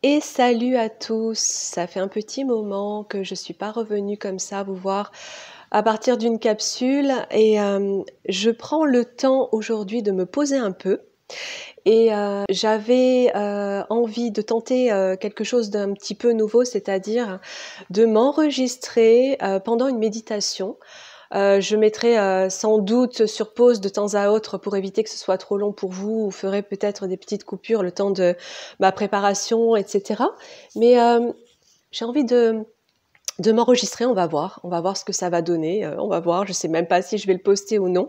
Et salut à tous! Ça fait un petit moment que je suis pas revenue comme ça vous voir à partir d'une capsule et je prends le temps aujourd'hui de me poser un peu et j'avais, envie de tenter, quelque chose d'un petit peu nouveau, c'est-à-dire de m'enregistrer, pendant une méditation. Je mettrai, sans doute sur pause de temps à autre pour éviter que ce soit trop long pour vous ou ferai peut-être des petites coupures le temps de ma préparation et cetera. Mais, j'ai envie de m'enregistrer, on va voir ce que ça va donner, on va voir, je sais même pas si je vais le poster ou non.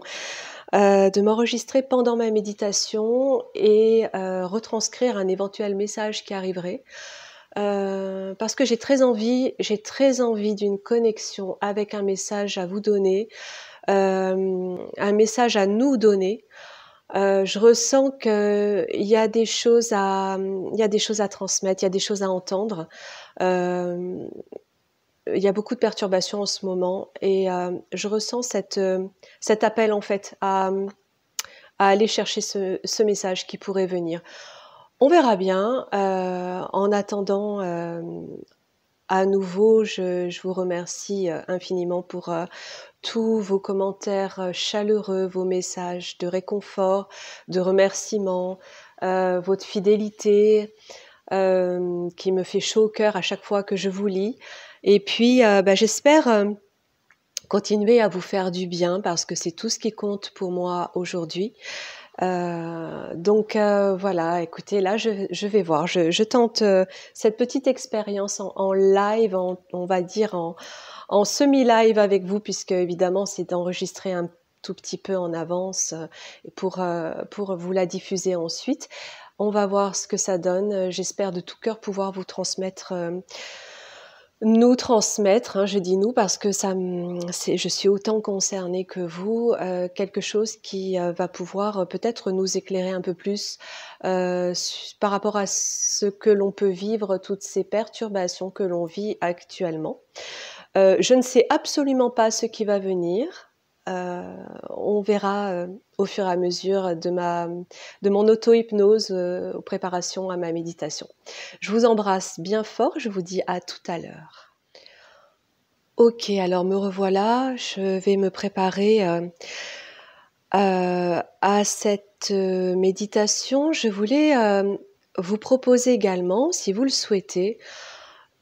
De m'enregistrer pendant ma méditation et retranscrire un éventuel message qui arriverait. Parce que j'ai très envie d'une connexion avec un message à vous donner, un message à nous donner. Je ressens qu'il y a des choses il y a des choses à transmettre, il y a des choses à entendre. Hem, il y a beaucoup de perturbations en ce moment et je ressens cet appel en fait à aller chercher ce message qui pourrait venir. On verra bien. En attendant, à nouveau, je vous remercie infiniment pour tous vos commentaires chaleureux, vos messages de réconfort, de remerciements, votre fidélité qui me fait chaud au cœur à chaque fois que je vous lis. Et puis, j'espère continuer à vous faire du bien parce que c'est tout ce qui compte pour moi aujourd'hui. Voilà, écoutez, là, je vais voir. Je tente cette petite expérience en live, on va dire en semi-live avec vous, puisque évidemment, c'est d'enregistrer un tout petit peu en avance pour vous la diffuser ensuite. On va voir ce que ça donne. J'espère de tout cœur pouvoir vous transmettre nous transmettre, hein, je dis nous parce que je suis autant concernée que vous, quelque chose qui va pouvoir peut-être nous éclairer un peu plus par rapport à ce que l'on peut vivre, toutes ces perturbations que l'on vit actuellement. Je ne sais absolument pas ce qui va venir. On verra au fur et à mesure de mon auto-hypnose aux préparations à ma méditation. Je vous embrasse bien fort, je vous dis à tout à l'heure. Ok, alors me revoilà, je vais me préparer à cette méditation. Je voulais vous proposer également, si vous le souhaitez,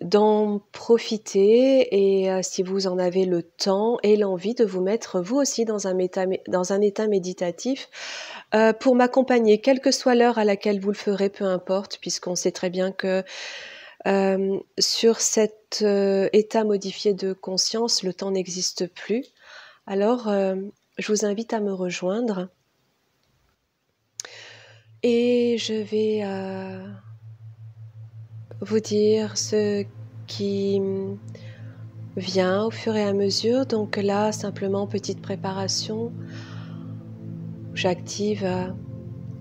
d'en profiter et si vous en avez le temps et l'envie de vous mettre vous aussi dans un état méditatif pour m'accompagner, quelle que soit l'heure à laquelle vous le ferez, peu importe, puisqu'on sait très bien que sur cet état modifié de conscience, le temps n'existe plus. Alors, je vous invite à me rejoindre et je vais vous dire ce qui vient au fur et à mesure. Donc là, simplement petite préparation. J'active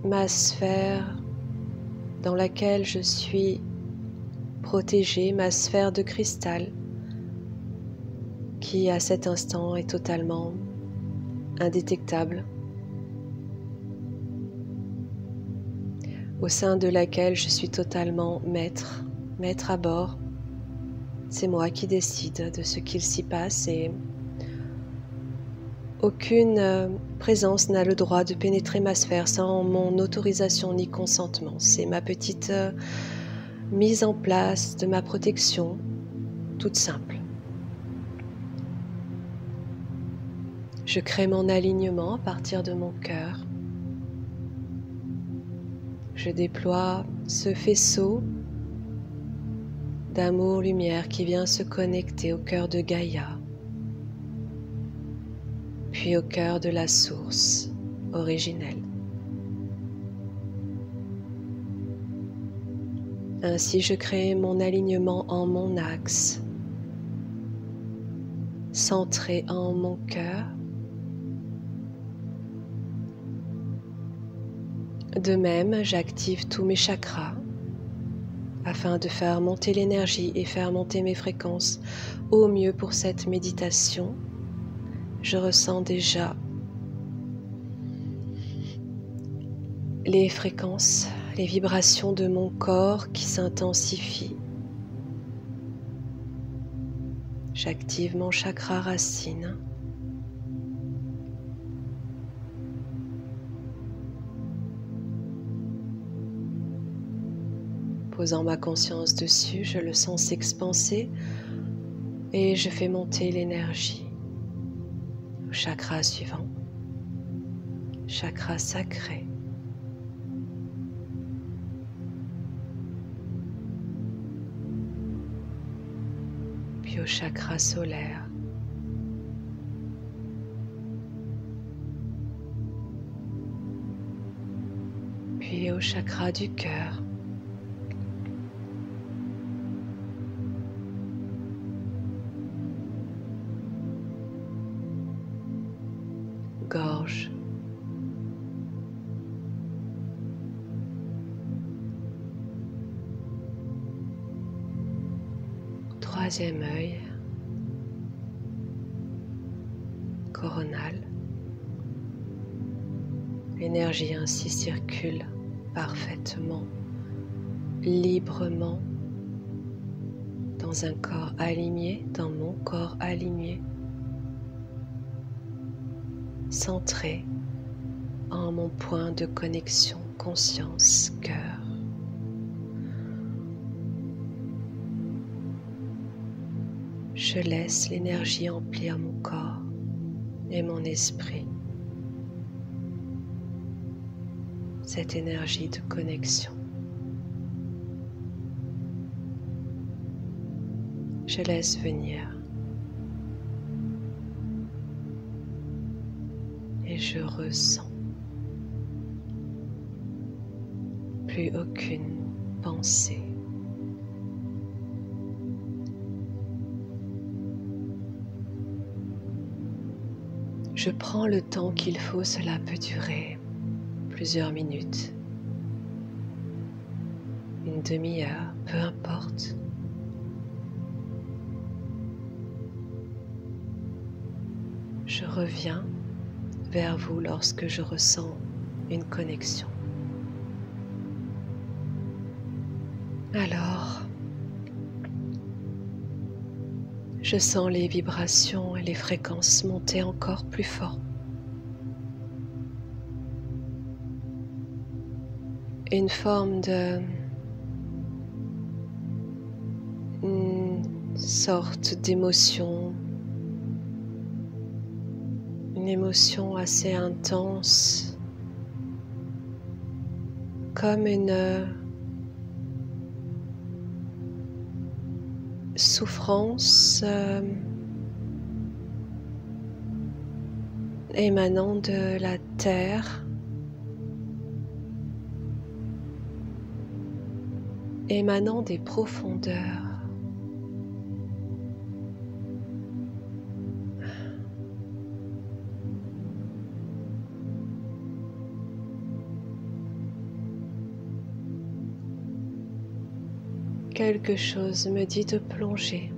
ma sphère dans laquelle je suis protégée, ma sphère de cristal qui à cet instant est totalement indétectable, au sein de laquelle je suis totalement maître à bord. C'est moi qui décide de ce qu'il s'y passe et aucune présence n'a le droit de pénétrer ma sphère sans mon autorisation ni consentement. C'est ma petite mise en place de ma protection, toute simple. Je crée mon alignement à partir de mon cœur. Je déploie ce faisceau d'amour-lumière qui vient se connecter au cœur de Gaïa, puis au cœur de la source originelle. Ainsi, je crée mon alignement en mon axe, centré en mon cœur. De même, j'active tous mes chakras afin de faire monter l'énergie et faire monter mes fréquences au mieux pour cette méditation. Je ressens déjà les fréquences les vibrations de mon corps qui s'intensifient. J'active mon chakra racine. Posant ma conscience dessus, je le sens s'expanser et je fais monter l'énergie au chakra suivant, chakra sacré. Puis au chakra solaire. Puis au chakra du cœur. Gorge. Troisième œil. Coronal. L'énergie ainsi circule parfaitement, librement, dans un corps aligné, dans mon corps aligné, centré en mon point de connexion conscience-cœur. Je laisse l'énergie emplir mon corps et mon esprit. Cette énergie de connexion. Je laisse venir et je ressens. Plus aucune pensée. Je prends le temps qu'il faut, cela peut durer plusieurs minutes, une demi-heure, peu importe. Je reviens vers vous lorsque je ressens une connexion. Alors, je sens les vibrations et les fréquences monter encore plus fort. Une forme de sorte d'émotion, une émotion assez intense, comme une souffrance émanant de la terre. Émanant des profondeurs. Quelque chose me dit de plonger.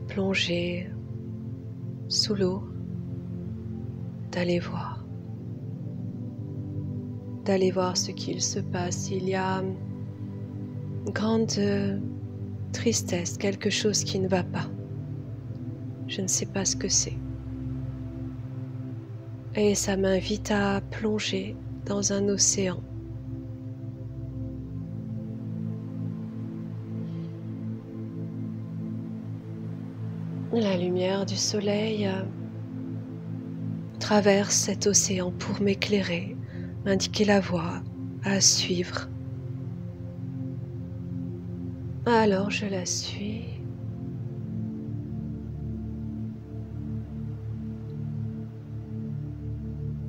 Plonger sous l'eau, d'aller voir. D'aller voir ce qu'il se passe. Il y a une grande tristesse, quelque chose qui ne va pas. Je ne sais pas ce que c'est. Et ça m'invite à plonger dans un océan. La lumière du soleil traverse cet océan pour m'éclairer, m'indiquer la voie à suivre. Alors je la suis.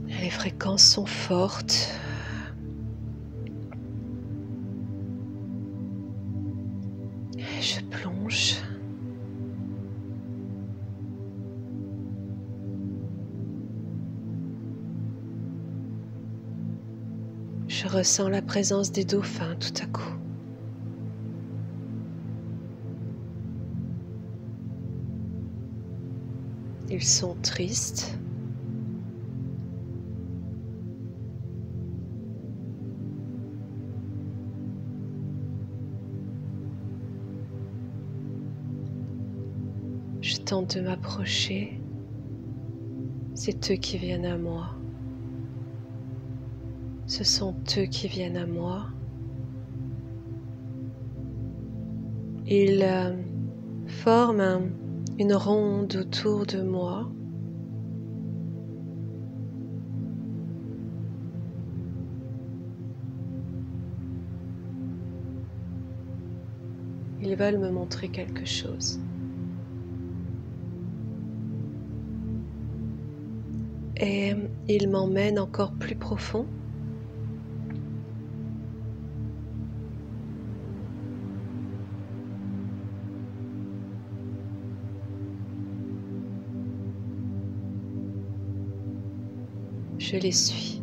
Les fréquences sont fortes. Je plonge. Je ressens la présence des dauphins tout à coup. Ils sont tristes. Je tente de m'approcher. C'est eux qui viennent à moi. Ce sont eux qui viennent à moi. Ils forment une ronde autour de moi. Ils veulent me montrer quelque chose. Et ils m'emmènent encore plus profond. Je les suis.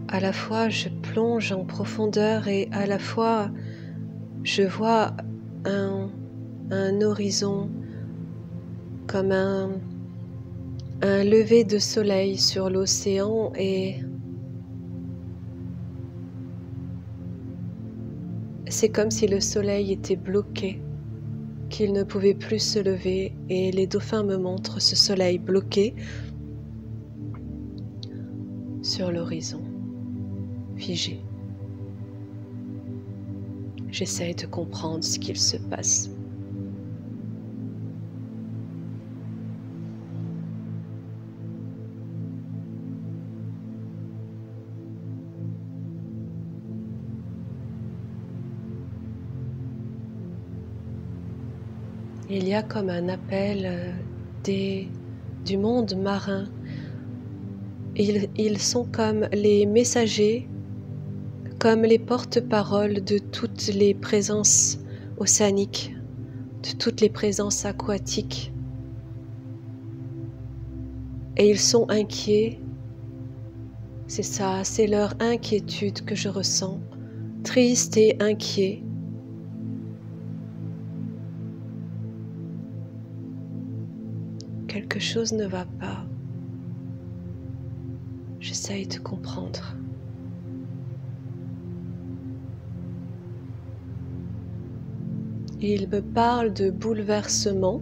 À la fois, je plonge en profondeur et à la fois, je vois un horizon comme un lever de soleil sur l'océan et c'est comme si le soleil était bloqué, qu'il ne pouvait plus se lever et les dauphins me montrent ce soleil bloqué sur l'horizon, figé. J'essaie de comprendre ce qu'il se passe. Il y a comme un appel du monde marin. Ils sont comme les messagers, comme les porte-paroles de toutes les présences océaniques, de toutes les présences aquatiques. Et ils sont inquiets. C'est ça, c'est leur inquiétude que je ressens, triste et inquiet. Quelque chose ne va pas. J'essaye de comprendre. Il me parle de bouleversement.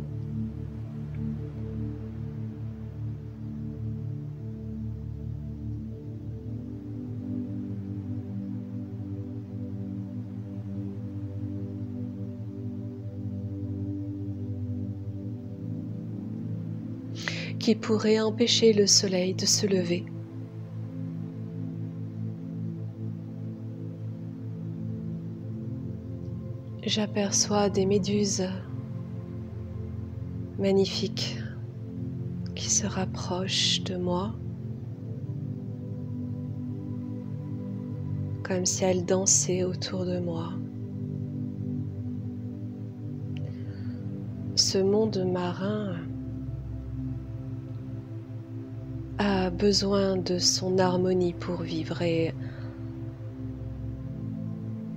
Qui pourrait empêcher le soleil de se lever. J'aperçois des méduses magnifiques qui se rapprochent de moi, comme si elles dansaient autour de moi. Ce monde marin a besoin de son harmonie pour vivre et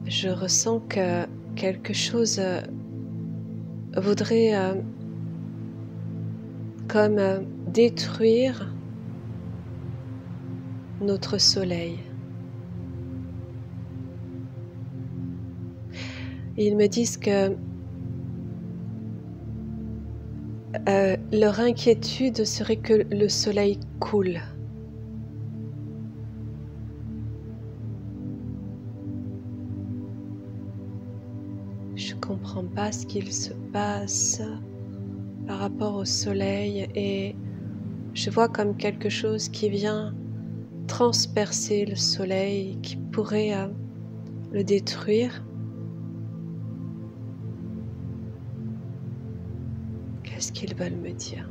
je ressens que quelque chose voudrait comme détruire notre soleil. Ils me disent que leur inquiétude serait que le soleil coule. Je ne comprends pas ce qu'il se passe par rapport au soleil et je vois comme quelque chose qui vient transpercer le soleil, qui pourrait le détruire. Qu'est-ce qu'ils veulent me dire?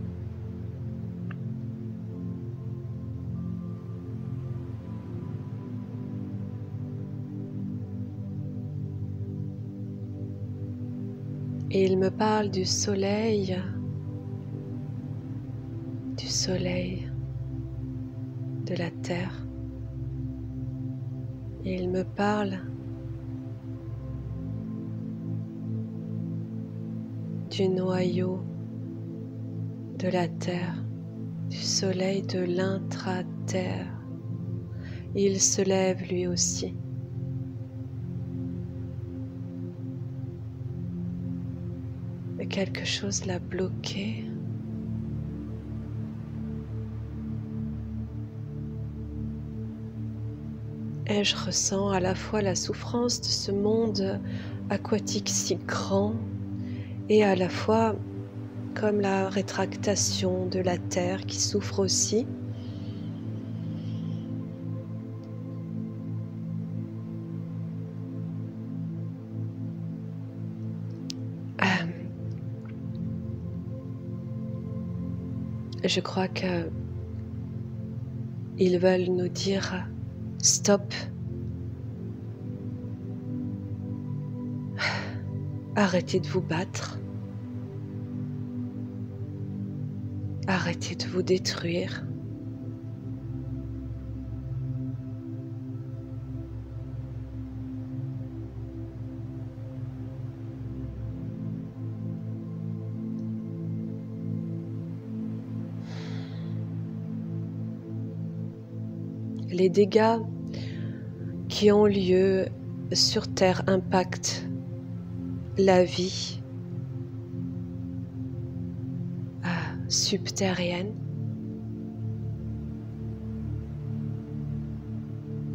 Et il me parle du soleil, de la terre. Et il me parle du noyau de la terre, du soleil de l'intra-terre. Il se lève lui aussi. Mais quelque chose l'a bloqué. Et je ressens à la fois la souffrance de ce monde aquatique si grand et à la fois comme la rétractation de la terre qui souffre aussi. Je crois que ils veulent nous dire stop. Arrêtez de vous battre. Arrêtez de vous détruire. Les dégâts qui ont lieu sur Terre impactent la vie subterrienne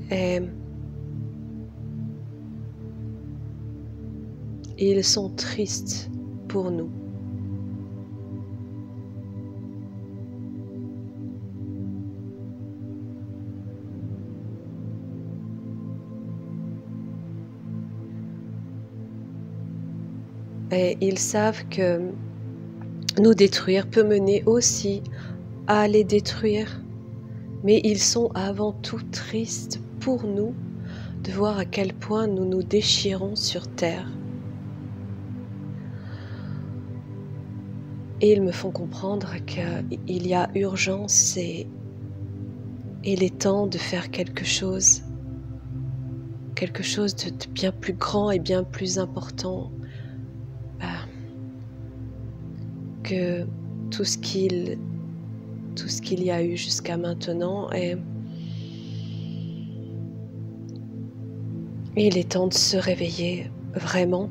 et ils sont tristes pour nous. Et ils savent que nous détruire peut mener aussi à les détruire. Mais ils sont avant tout tristes pour nous de voir à quel point nous nous déchirons sur Terre. Et ils me font comprendre qu'il y a urgence et il est temps de faire quelque chose de bien plus grand et bien plus important que tout ce qu'il y a eu jusqu'à maintenant. Et il est temps de se réveiller vraiment.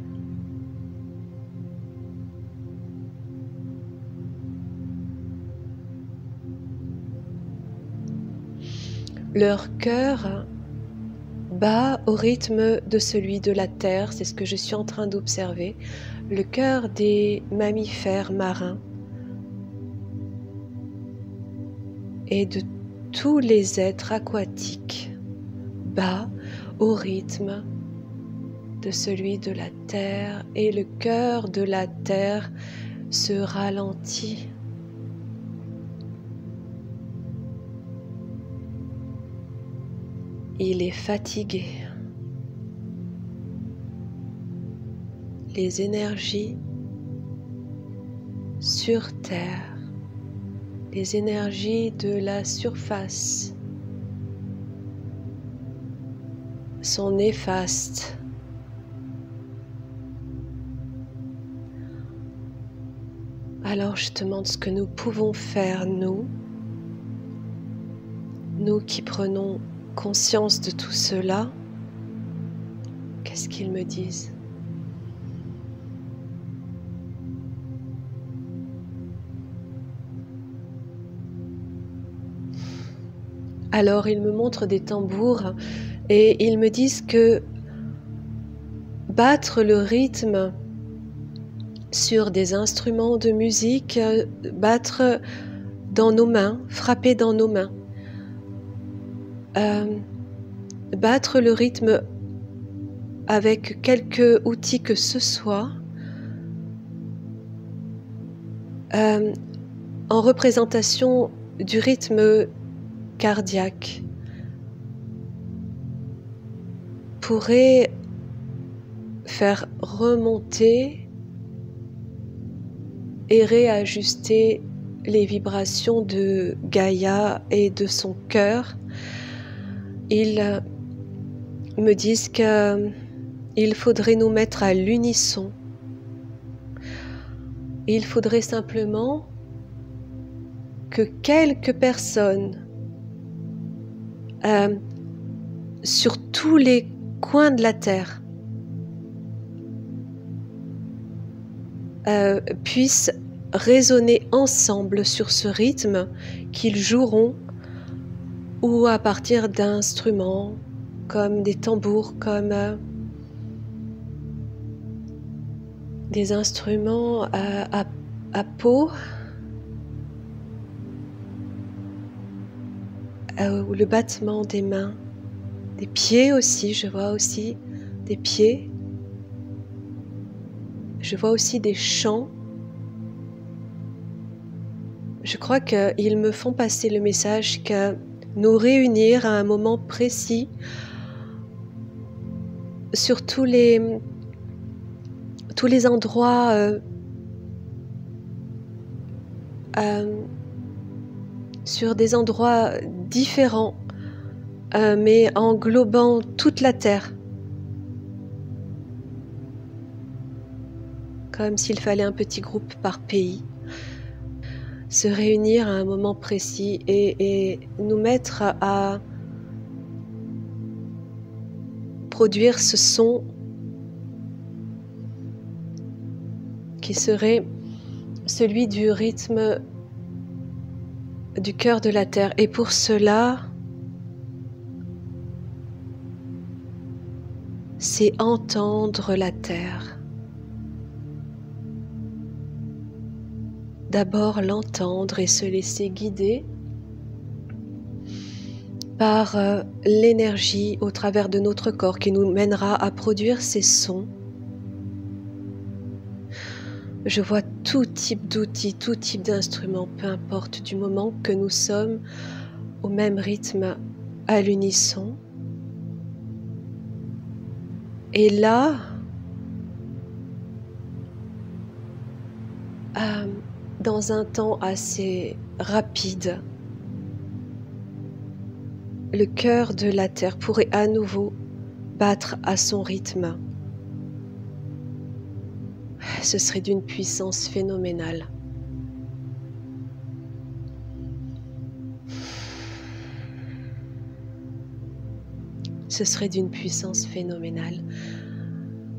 Leur cœur bat au rythme de celui de la terre, c'est ce que je suis en train d'observer. Le cœur des mammifères marins et de tous les êtres aquatiques bat au rythme de celui de la terre et le cœur de la terre se ralentit. Il est fatigué. Les énergies sur Terre, les énergies de la surface sont néfastes. Alors je te demande ce que nous pouvons faire, nous qui prenons conscience de tout cela. Qu'est-ce qu'ils me disent ? Alors ils me montrent des tambours et ils me disent que battre le rythme sur des instruments de musique, battre dans nos mains, frapper dans nos mains, battre le rythme avec quelque outil que ce soit, en représentation du rythme cardiaque, pourrait faire remonter et réajuster les vibrations de Gaïa et de son cœur. Ils me disent qu'il faudrait nous mettre à l'unisson. Il faudrait simplement que quelques personnes sur tous les coins de la Terre puissent résonner ensemble sur ce rythme qu'ils joueront, ou à partir d'instruments comme des tambours, comme des instruments à peau, ou le battement des mains, des pieds aussi, je vois aussi des pieds, je vois aussi des chants. Je crois qu'ils me font passer le message que nous réunir à un moment précis sur tous les endroits, sur des endroits différents, mais englobant toute la Terre. Comme s'il fallait un petit groupe par pays. Se réunir à un moment précis et nous mettre à produire ce son qui serait celui du rythme du cœur de la Terre. Et pour cela, c'est entendre la Terre. D'abord l'entendre et se laisser guider par l'énergie au travers de notre corps qui nous mènera à produire ces sons. Je vois tout type d'outils, tout type d'instruments, peu importe, du moment que nous sommes au même rythme, à l'unisson. Et là, dans un temps assez rapide, le cœur de la Terre pourrait à nouveau battre à son rythme. Ce serait d'une puissance phénoménale. Ce serait d'une puissance phénoménale.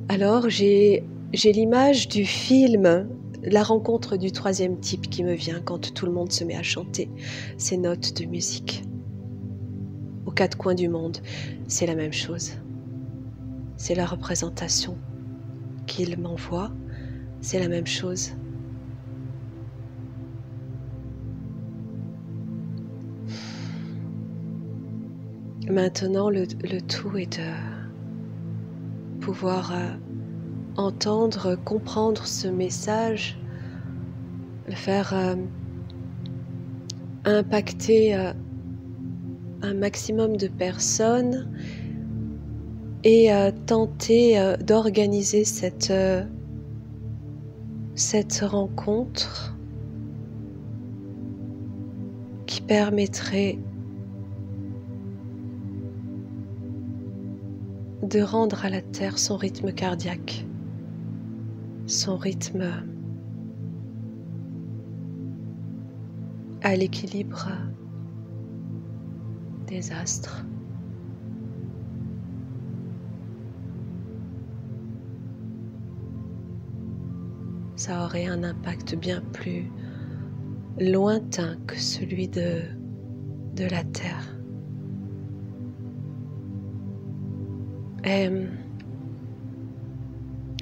Alors j'ai l'image du film La rencontre du troisième type qui me vient quand tout le monde se met à chanter ces notes de musique. Aux quatre coins du monde, c'est la même chose. C'est la représentation qu'il m'envoie, c'est la même chose. Maintenant, le tout est de pouvoir entendre, comprendre ce message, le faire impacter un maximum de personnes et tenter d'organiser cette rencontre qui permettrait de rendre à la Terre son rythme cardiaque, son rythme à l'équilibre des astres. Ça aurait un impact bien plus lointain que celui de la Terre. Et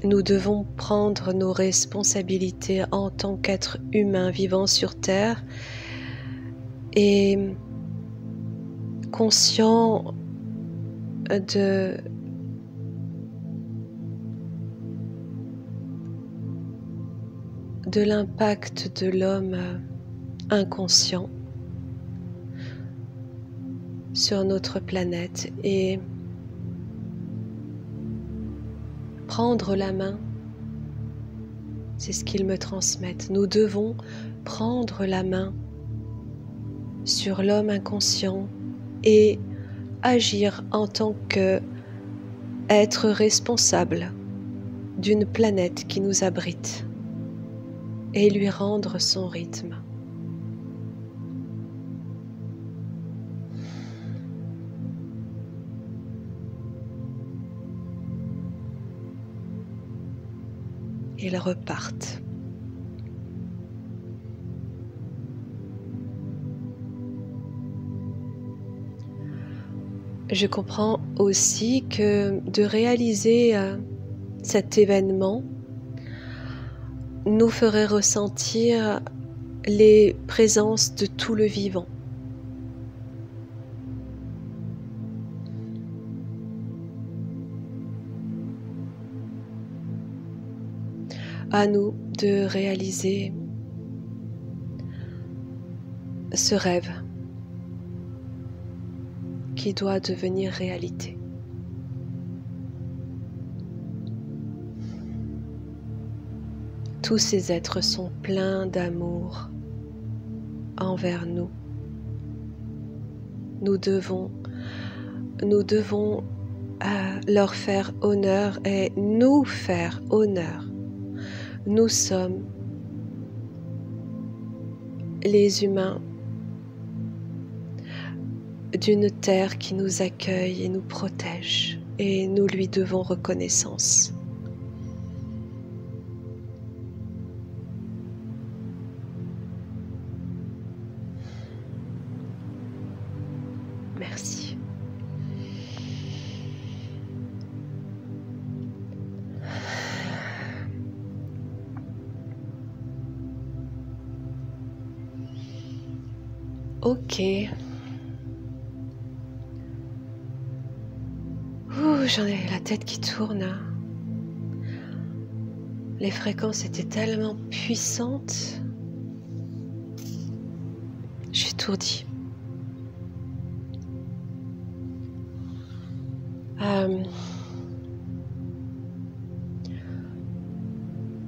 nous devons prendre nos responsabilités en tant qu'êtres humains vivant sur Terre et conscients de l'impact de l'homme inconscient sur notre planète et prendre la main C'est ce qu'ils me transmettent. Nous devons prendre la main sur l'homme inconscient et agir en tant qu'être responsable d'une planète qui nous abrite et lui rendre son rythme. Ils repartent. Je comprends aussi que de réaliser cet événement nous ferait ressentir les présences de tout le vivant. À nous de réaliser ce rêve qui doit devenir réalité. Tous ces êtres sont pleins d'amour envers nous. Nous devons leur faire honneur et nous faire honneur. Nous sommes les humains d'une terre qui nous accueille et nous protège, et nous lui devons reconnaissance. Merci. Ok. J'en ai la tête qui tourne. Les fréquences étaient tellement puissantes. Je suis étourdie.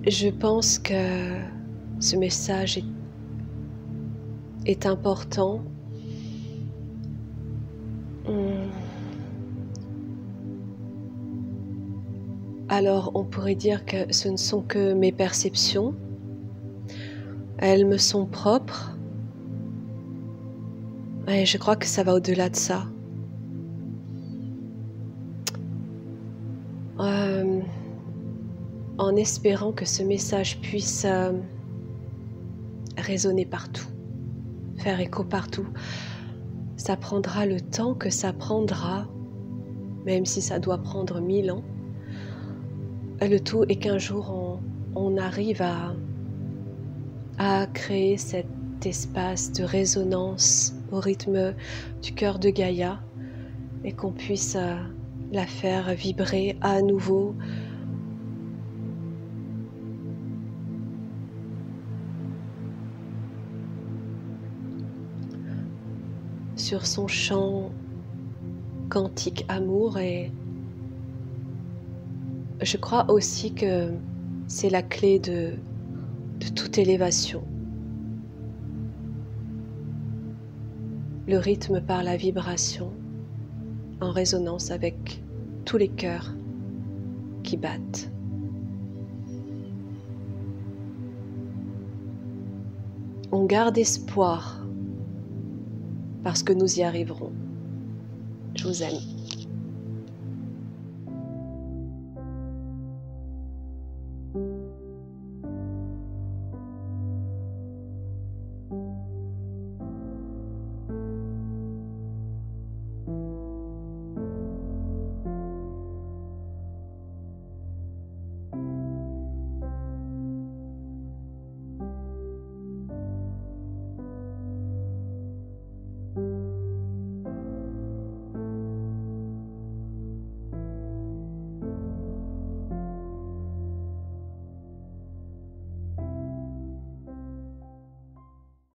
Je pense que ce message est important. Alors on pourrait dire que ce ne sont que mes perceptions. Elles me sont propres. Et je crois que ça va au-delà de ça. En espérant que ce message puisse résonner partout, faire écho partout. Ça prendra le temps que ça prendra, même si ça doit prendre 1000 ans. Le tout est qu'un jour on arrive à créer cet espace de résonance au rythme du cœur de Gaïa et qu'on puisse la faire vibrer à nouveau sur son champ quantique amour. Et je crois aussi que c'est la clé de toute élévation. Le rythme par la vibration en résonance avec tous les cœurs qui battent. On garde espoir parce que nous y arriverons. Je vous aime.